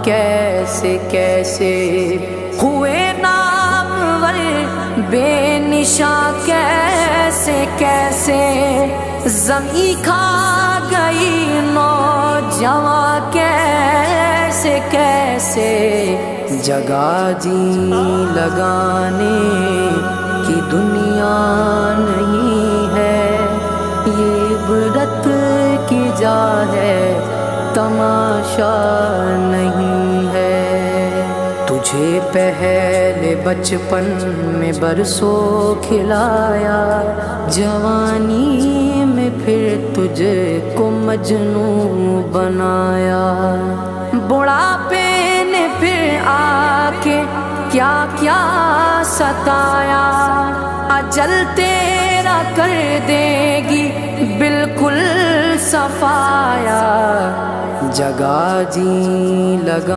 کیسے کیسے ہوئے نامور بے نشاں کیسے کیسے زمین کھا گئی نوجواں کیسے کیسے جگہ جی لگانے کی دنیا نہیں ہے، یہ عبرت کی جا ہے تماشا نہیں ہے۔ تجھے پہلے بچپن میں برسوں کھلایا، جوانی میں پھر تجھے کو مجنوں بنایا، بڑھاپے نے پھر آ کے کیا کیا ستایا، اجل تیرا کر دے گی بالکل صفایا، جگہ جی لگا